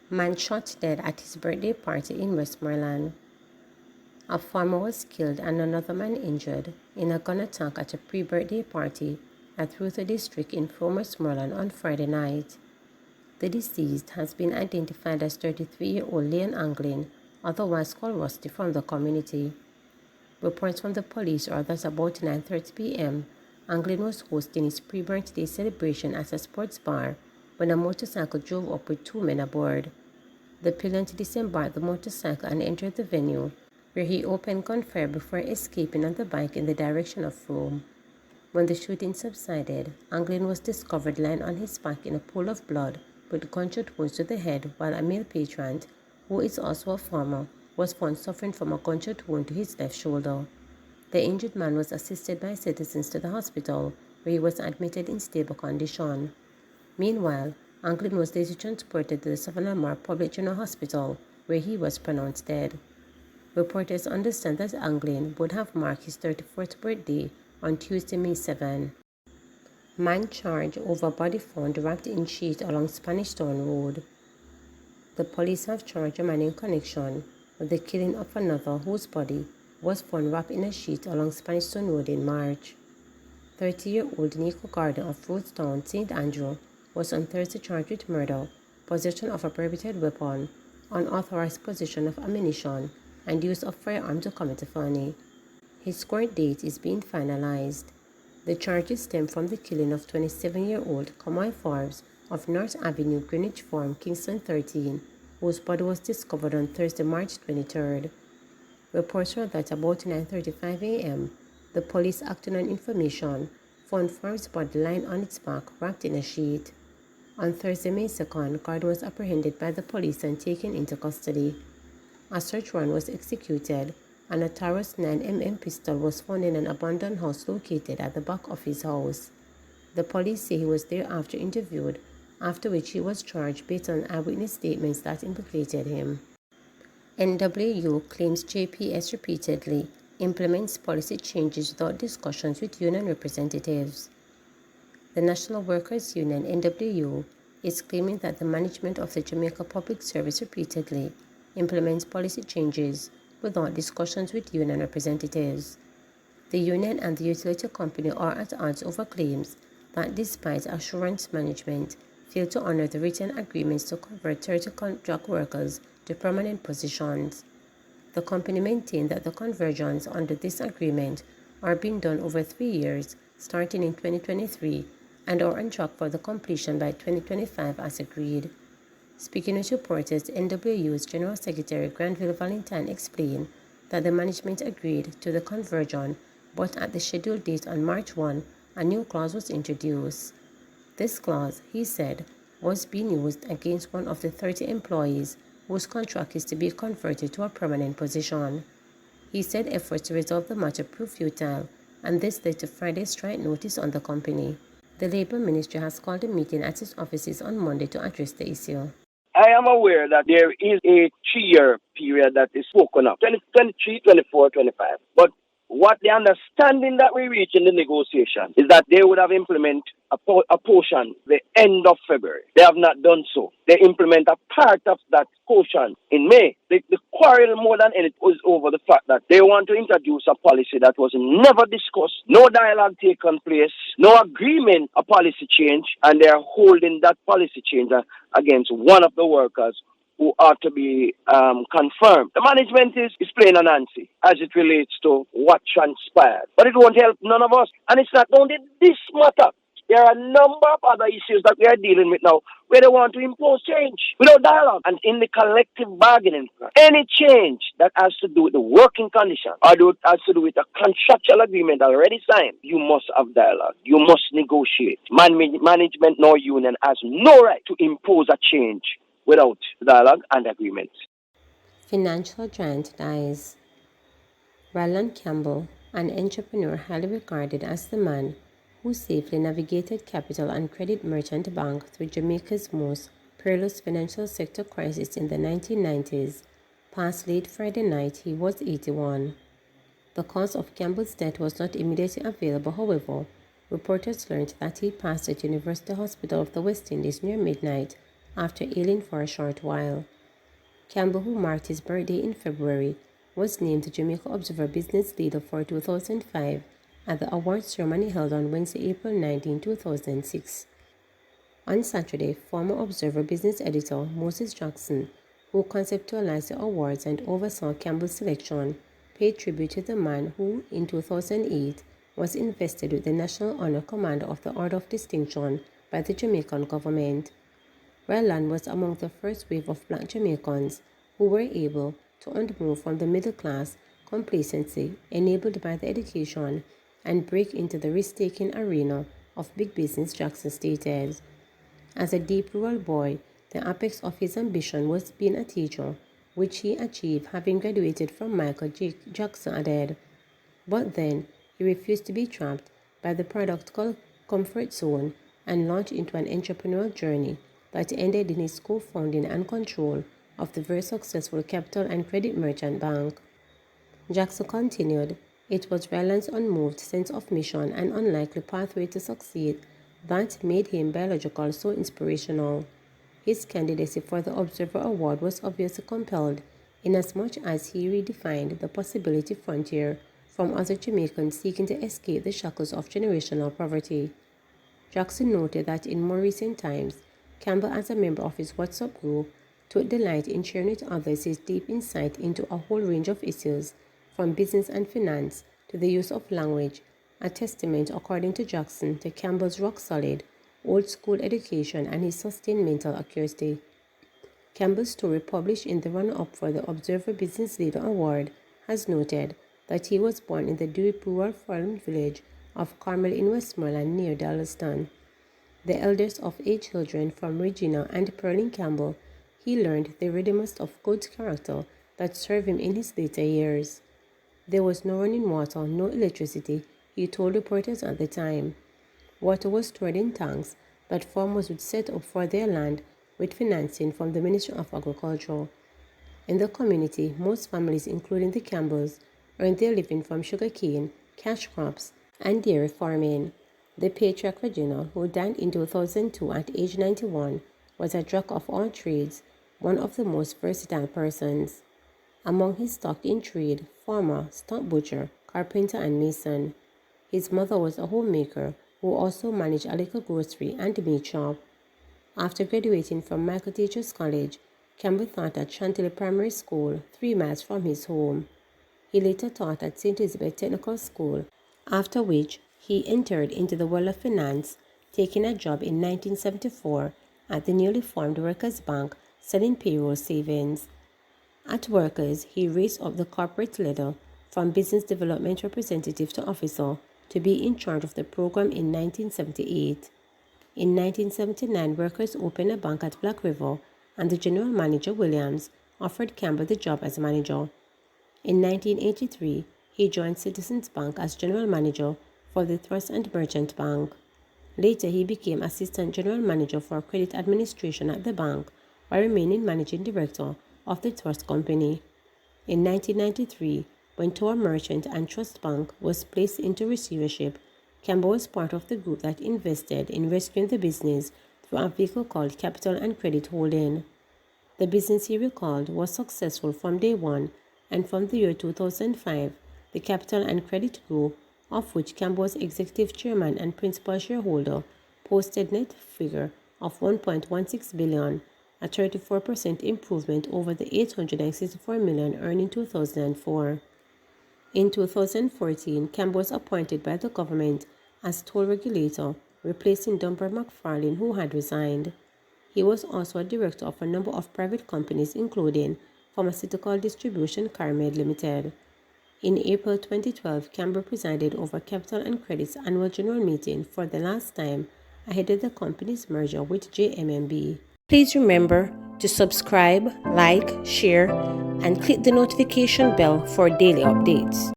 Man shot dead at his birthday party in Westmoreland. A farmer was killed and another man injured in a gun attack at a pre-birthday party at Ruther District in Westmoreland on Friday night. The deceased has been identified as 33-year-old Leon Anglin, otherwise called Rusty, from the community. Reports from the police are that about 9:30 p.m., Anglin was hosting his pre-birthday celebration at a sports bar when a motorcycle drove up with two men aboard. The pillion disembarked the motorcycle and entered the venue, where he opened gunfire before escaping on the bike in the direction of Rome. When the shooting subsided, Anglin was discovered lying on his back in a pool of blood with gunshot wounds to the head, while a male patron, who is also a farmer, was found suffering from a gunshot wound to his left shoulder. The injured man was assisted by citizens to the hospital, where he was admitted in stable condition. Meanwhile, Anglin was later transported to the Savannah Mar Public General Hospital, where he was pronounced dead. Reporters understand that Anglin would have marked his 34th birthday on Tuesday, May 7. Man charged over body found wrapped in sheet along Spanish Town Road. The police have charged a man in connection with the killing of another whose body was found wrapped in a sheet along Spanish Town Road in March. 30-year-old Nico Gardner of Roadstown, St. Andrew, was on Thursday charged with murder, possession of a prohibited weapon, unauthorized possession of ammunition, and use of firearm to commit a felony. His court date is being finalized. The charges stem from the killing of 27-year-old Kamal Forbes of North Avenue, Greenwich Farm, Kingston 13, whose body was discovered on Thursday, March 23rd. Reports are that about 9:35 a.m., the police, acting on information, found Forbes' body lying on its back, wrapped in a sheet. On Thursday, May 2nd, Gardner was apprehended by the police and taken into custody. A search warrant was executed, and a Taurus 9mm pistol was found in an abandoned house located at the back of his house. The police say he was thereafter interviewed, after which he was charged based on eyewitness statements that implicated him. NWU claims JPS repeatedly implements policy changes without discussions with union representatives. The National Workers Union, NWU, is claiming that the management of the Jamaica Public Service repeatedly implements policy changes without discussions with union representatives. The union and the utility company are at odds over claims that despite assurance management failed to honor the written agreements to convert 30 contract workers to permanent positions. The company maintained that the conversions under this agreement are being done over 3 years, starting in 2023, and are on track for the completion by 2025 as agreed. Speaking with reporters, NWU's General Secretary Granville Valentine explained that the management agreed to the conversion, but at the scheduled date on March 1, a new clause was introduced. This clause, he said, was being used against one of the 30 employees whose contract is to be converted to a permanent position. He said efforts to resolve the matter proved futile, and this led to Friday's strike notice on the company. The Labour Ministry has called a meeting at its offices on Monday to address the issue. I am aware that there is a 3-year period that is spoken of, 2023, 24, 25. But what the understanding that we reach in the negotiation is that they would have implemented a portion the end of February. They have not done so. They implement a part of that portion in May. The quarrel more than anything was over the fact that they want to introduce a policy that was never discussed, no dialogue taken place, no agreement, a policy change, and they are holding that policy change against one of the workers who ought to be confirmed. The management is plain and Nancy as it relates to what transpired. But it won't help none of us. And it's not only this matter. There are a number of other issues that we are dealing with now where they want to impose change without dialogue. And in the collective bargaining plan, any change that has to do with the working condition or has to do with a contractual agreement already signed, you must have dialogue. You must negotiate. Management nor union has no right to impose a change without dialogue and agreement. Financial giant dies. Randal Campbell, an entrepreneur highly regarded as the man who safely navigated Capital and Credit Merchant Bank through Jamaica's most perilous financial sector crisis in the 1990s, passed late Friday night. He was 81. The cause of Campbell's death was not immediately available, however. Reporters learned that he passed at University Hospital of the West Indies near midnight after ailing for a short while. Campbell, who marked his birthday in February, was named the Jamaica Observer Business Leader for 2005 at the awards ceremony held on Wednesday, April 19, 2006. On Saturday, former Observer business editor Moses Jackson, who conceptualized the awards and oversaw Campbell's selection, paid tribute to the man who, in 2008, was invested with the National Honor Commander of the Order of Distinction by the Jamaican government. Randal was among the first wave of black Jamaicans who were able to unmove from the middle-class complacency enabled by the education and break into the risk-taking arena of big business, Jackson stated. As a deep rural boy, the apex of his ambition was being a teacher, which he achieved having graduated from Michael Jackson added. But then, he refused to be trapped by the practical comfort zone and launched into an entrepreneurial journey that ended in his co-founding and control of the very successful Capital and Credit Merchant Bank. Jackson continued, "It was Randal's unmoved sense of mission and unlikely pathway to succeed that made him biologically so inspirational." His candidacy for the Observer Award was obviously compelled, inasmuch as he redefined the possibility frontier from other Jamaicans seeking to escape the shackles of generational poverty. Jackson noted that in more recent times, Campbell, as a member of his WhatsApp group, took delight in sharing with others his deep insight into a whole range of issues, from business and finance to the use of language, a testament, according to Jackson, to Campbell's rock-solid, old-school education and his sustained mental accuracy. Campbell's story, published in the run-up for the Observer Business Leader Award, has noted that he was born in the Dewey rural farm village of Carmel in Westmoreland near Darlaston. The eldest of 8 children from Regina and Pearline Campbell, he learned the rudiments of good character that served him in his later years. There was no running water, no electricity, he told reporters at the time. Water was stored in tanks that farmers would set up for their land with financing from the Ministry of Agriculture. In the community, most families, including the Campbells, earned their living from sugarcane, cash crops, and dairy farming. The patriarch Regina, who died in 2002 at age 91, was a jack of all trades, one of the most versatile persons. Among his stock in trade, farmer, stock butcher, carpenter, and mason. His mother was a homemaker who also managed a little grocery and meat shop. After graduating from Michael Teachers College, Campbell taught at Chantilly Primary School, 3 miles from his home. He later taught at St. Elizabeth Technical School, after which he entered into the world of finance, taking a job in 1974 at the newly formed Workers' Bank, selling payroll savings. At Workers, he raced up the corporate ladder from business development representative to officer to be in charge of the program in 1978. In 1979, Workers opened a bank at Black River, and the general manager, Williams, offered Campbell the job as manager. In 1983, he joined Citizens Bank as general manager for the Trust and Merchant Bank. Later, he became assistant general manager for credit administration at the bank, while remaining managing director of the trust company. In 1993, when Tower Merchant and Trust Bank was placed into receivership, Campbell was part of the group that invested in rescuing the business through a vehicle called Capital and Credit Holding. The business, he recalled, was successful from day one, and from the year 2005, the Capital and Credit Group, of which Campbell was executive chairman and principal shareholder, posted net figure of $1.16 billion, a 34% improvement over the $864 million earned in 2004. In 2014, Campbell was appointed by the government as toll regulator, replacing Dunbar McFarlane, who had resigned. He was also a director of a number of private companies, including Pharmaceutical Distribution Carmed Limited. In April 2012, Campbell presided over Capital and Credit's annual general meeting for the last time ahead of the company's merger with JMMB. Please remember to subscribe, like, share, and click the notification bell for daily updates.